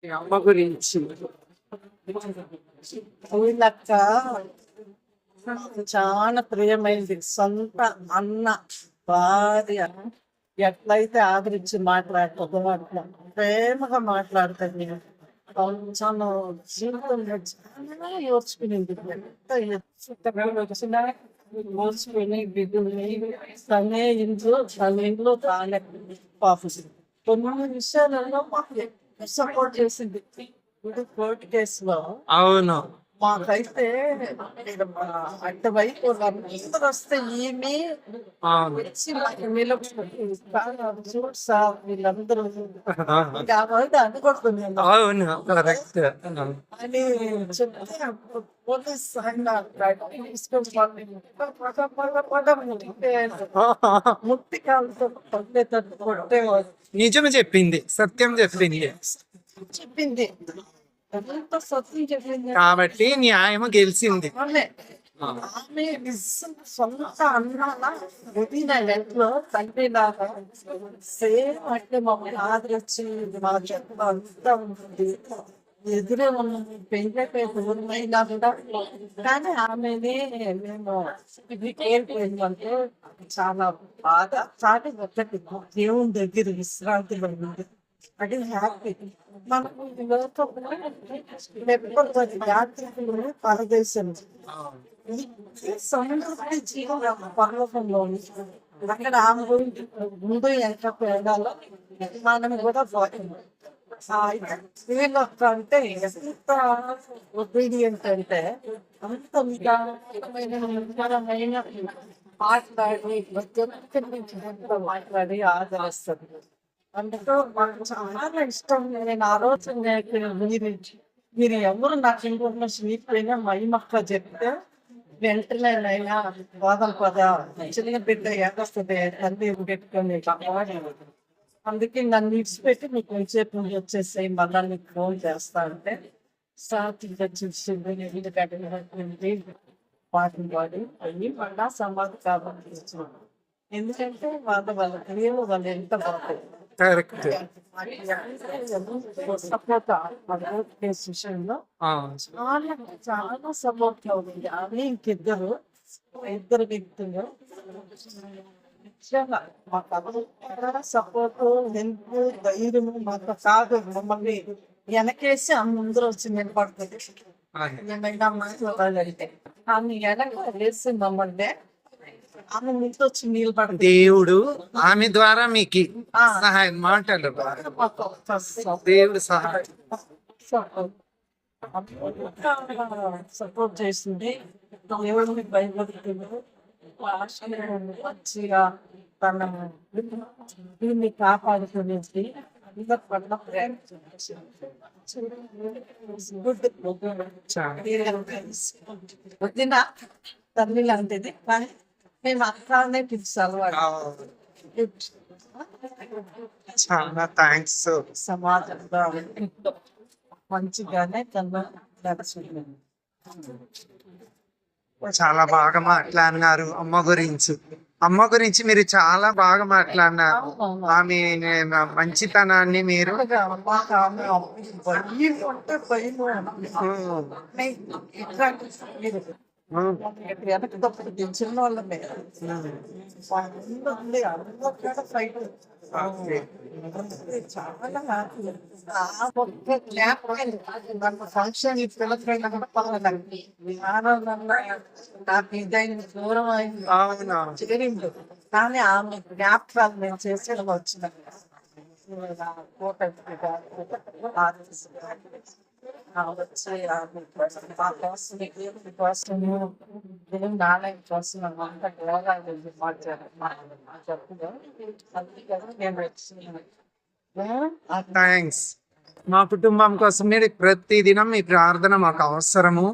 మీ అమ్మ గురించి. వీళ్ళక్క నాకు చాలా ప్రియమైంది. సొంత అన్న భార్య ఎట్లయితే ఆదరించి మాట్లాడుతుందో అట్లా ప్రేమగా మాట్లాడుతుంది. నేను చాలా జీవితంలో చాలా ఓర్చుకునింది. ఎంత వచ్చినా ఓర్చుకుని బిడ్డని తనే ఇంట్లో తానే పాపం కొన్ని విషయాలలో మాకు ఎక్కువ సపోర్ట్ చేసింది. ఇప్పుడు కోర్టు కేసులో అవును. మాకైతే ఇక్కడ మా అటువైపు అందరూ వస్తే ఈమె అవును. వచ్చి మాకు నిలబడి చూడు సార్ వీళ్ళందరూ ఇంకా ఆ రోజు అనకూడదు నేను అవును. కరెక్ట్. అని చెప్తే అప్పుడు పోలీస్ ఆయన తీసుకొని ముట్టి కాళ్ళతో పట్టేటట్టు కొట్టేవాడు. నిజం చెప్పింది, సత్యం చెప్పింది చెప్పింది ఎంత సత్యం చెప్పింది. కాబట్టి న్యాయం గెలిచింది. ఆమె సొంత అన్నాల వదిన ఇంట్లో తండ్రి లాగా సేమ్ అంటే మమ్మల్ని ఆదరించి మా చెత్త అంతా ఉంటుంది. ఎదురే ఉన్నది పెళ్ళైపోయి దూరమైనా కూడా కానీ ఆమెనే మేము ఏర్పడిందంటే చాలా బాధ. కానీ ఒకటి దేవుని దగ్గర విశ్రాంతిలో ఉంది. అది హ్యాపీ. మనకు లేకపోతే యాత్రికులు పరదేశం సముద్ర జీవం పర్వతంలో అక్కడ ఆమె ముందు ఎంత పేడాలో మనం కూడా పోతుంది. వీళ్ళొక్క అంటే ఎంత ఒబీడియంట్ అంటే అంత విధానమైన మాట్లాడి మాట్లాడి ఆదరిస్తుంది. అందుకు మాకు చాలా ఇష్టం. నేను ఆ రోజు మీరు ఎవరు నాకు ఇన్ఫర్మేషన్ ఇప్పుడైనా మహిమక్క చెప్తే వెంటనేనైనా బాధలు పద చిన్న బిడ్డ ఏదొస్తుంది తల్లి పెట్టుకొని అందుకే నన్ను విడిచిపెట్టి మీకు కొంచెంసేపు వచ్చేసాయి మళ్ళీ నీకు ఫోన్ చేస్తా అంటే సాతిగా చూసింది పాటలు పాడి అయ్యి మళ్ళా సమాధి కాబట్టి ఎందుకంటే వాళ్ళ క్రియలు వాళ్ళు ఎంత బాగుంటాయి. కరెక్ట్. సపోర్ట్ విషయంలో చాలా చాలా సపోర్ట్ అవుతుంది. ఆమె ఇద్దరు వ్యక్తులు నిజంగా మాకు సపోర్ట్ హెల్ప్ ధైర్యము మాకు కాదు. మమ్మల్ని వెనకేసి ఆమె ముందర వచ్చి నిలబడుతుంది. ఏమైనా మాట్లాడాలంటే ఆమె వెనక వేసి మమ్మల్ని ఆమె ముందు వచ్చి నిలబడుతుంది. దేవుడు ఆమె ద్వారా మీకు సహాయం మాటలు దేవుడు సహాయం సపోర్ట్ చేసింది. దేవుడిని భయపడుతుంది. మంచిగా తన దీన్ని కాపాడుకునేది అందరి పట్ల వదిన తల్లి లాంటిది కానీ మేము అక్కడనే పిలిచాలి వాడు. చాలా థ్యాంక్స్. సమాజంలో మంచిగానే తను నడుచుకుంది. చాలా బాగా మాట్లాడినారు అమ్మ గురించి. అమ్మ గురించి మీరు చాలా బాగా మాట్లాడినారు. ఆమె మంచితనాన్ని మీరు చిన్న వాళ్ళమే ఫైట్ ఫంక్షన్ పిల్లలైనా కూడా పర్వాలేదు. ఆనందంగా నాకు ఇదైన దూరం అయింది చేరిండు కానీ ఆమె జ్ఞాపకాలు నేను చేసి వచ్చిన వచ్చి మా కోసం నాణ్యం కోసం అంతా యోగా చెప్తుంది. అందుకని నేను వచ్చిన థ్యాంక్స్. మా కుటుంబం కోసం మీరు ప్రతి దినం మీ ప్రార్థన మాకు అవసరము.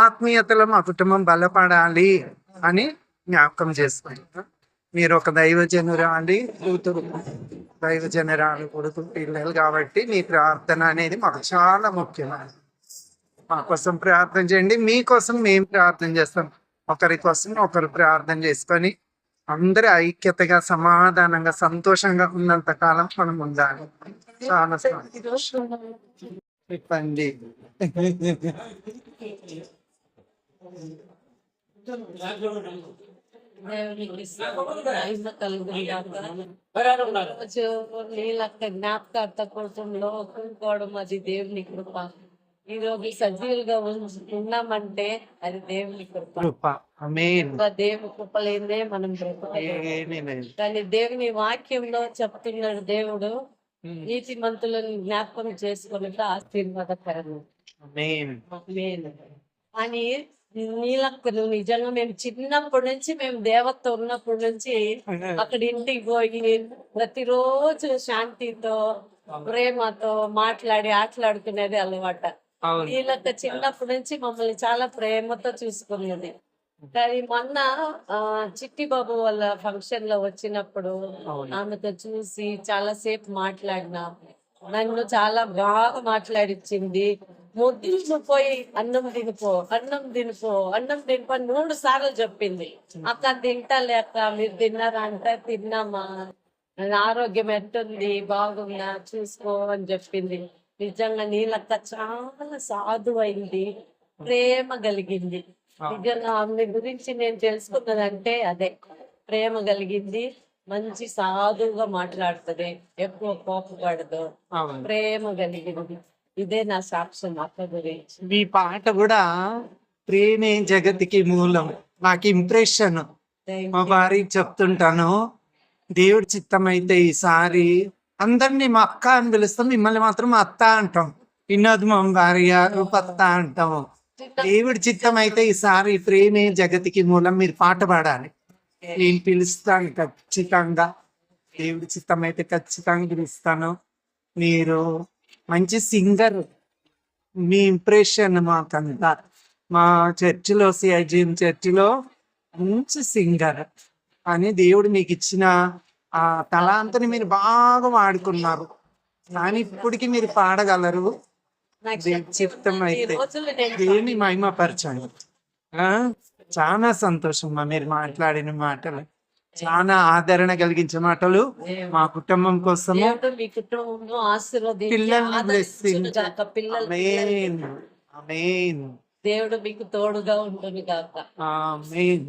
ఆత్మీయతలో మా కుటుంబం బలపడాలి అని జ్ఞాపకం చేసుకుంటాం. మీరు ఒక దైవజనురాలి కూతురు, దైవజనురాలు కొడుకు పిల్లలు కాబట్టి మీ ప్రార్థన అనేది మాకు చాలా ముఖ్యమైనది. మా కోసం ప్రార్థన చేయండి. మీకోసం మేము ప్రార్థన చేస్తాం. ఒకరి కోసం ఒకరు ప్రార్థన చేసుకొని అందరూ ఐక్యతగా సమాధానంగా సంతోషంగా ఉన్నంత కాలం మనం ఉండాలి. చాలా చెప్పండి. దేవునికి మహిమ కలుగును గాక. రోజు నీలక్క జ్ఞాపకార్థ కూటంలో కూడుకోవడం అది దేవుని కృప. ఈ రోజు సజీవులుగా ఉన్నామంటే అది దేవుని కృప. కృప. ఆమేన్. ఇంకా దేవుని కృప లేదే మనం బ్రతకలేము. ఏమీ లేదు. కానీ దేవుని వాక్యంలో చెప్తున్నాడు దేవుడు, నీతిమంతులను జ్ఞాపకం చేసుకుని ఆశీర్వాదకరము. ఆమేన్. ఆమేన్. అని నీలక్కను నిజంగా మేము చిన్నప్పటి నుంచి మేము దేవత ఉన్నప్పటి నుంచి అక్కడ ఇంటికి పోయి ప్రతిరోజు శాంతితో ప్రేమతో మాట్లాడి ఆటలాడుకునేది అలవాట. అవును. నీలక్క చిన్నప్పటి నుంచి మమ్మల్ని చాలా ప్రేమతో చూసుకునేది. కానీ మొన్న చిట్టి బాబు వాళ్ళ ఫంక్షన్ లో వచ్చినప్పుడు అవును. ఆమెతో చూసి చాలా సేపు మాట్లాడినా, నన్ను చాలా బాగా మాట్లాడిచ్చింది. ముద్దు పోయి అన్నం తినిపో, అన్నం తినిపో, అన్నం తినిపో 3 సార్లు చెప్పింది. అక్క తింటాలే అక్క, మీరు తిన్నారా అంటే తిన్నామా, నా ఆరోగ్యం ఎట్టుంది, బాగుందా చూసుకో అని చెప్పింది. నిజంగా నీలక్క చాలా సాధువైంది, ప్రేమ కలిగింది. నిజంగా ఆమె గురించి నేను తెలుసుకున్నదంటే అదే, ప్రేమ కలిగింది, మంచి సాధువుగా మాట్లాడుతుంది, ఎక్కువ కోపపడదు, అవును. ప్రేమ కలిగింది. ఇదే నా సాక్ష్యం అక్క గురించి. మీ పాట కూడా ప్రేమే జగతికి మూలం. నాకు ఇంప్రెషన్. Thank మా you. భార్యకి చెప్తుంటాను, దేవుడి చిత్తం అయితే ఈసారి అందరినీ మా అక్క అని పిలుస్తాం, మిమ్మల్ని మాత్రం మా అత్త అంటాం. వినోద్ మా భార్య రూపత్త అంటాము. దేవుడి చిత్తం అయితే ఈసారి ప్రేమే జగతికి మూలం మీరు పాట పాడాలి. నేను పిలుస్తాను ఖచ్చితంగా. దేవుడి చిత్తం అయితే ఖచ్చితంగా పిలుస్తాను. మీరు మంచి సింగర్. మీ ఇంప్రెషన్ మాకంతా మా చర్చిలో సిఐజిఎం చర్చిలో మంచి సింగర్ అని దేవుడు మీకు ఇచ్చిన ఆ తలాంతని మీరు బాగా వాడుకున్నారు. కానీ ఇప్పటికి మీరు పాడగలరు. నాకు దేవుడి చిత్తం ఈ అయితే రోజుల్లో నేను దేవుని మహిమపరచండి. ఆ, చాలా సంతోషం మీరు మాట్లాడిన మాటలు చాలా ఆదరణ కలిగించే మాటలు. మా కుటుంబం కోసము దేవుడు మీ కుటుంబంలో ఆశీర్వదించి పిల్లల్ని ఆదరించును గాక. పిల్లలు ఆమేన్. ఆమేన్. దేవుడు మీకు తోడుగా ఉంటుంది గాక. ఆమేన్.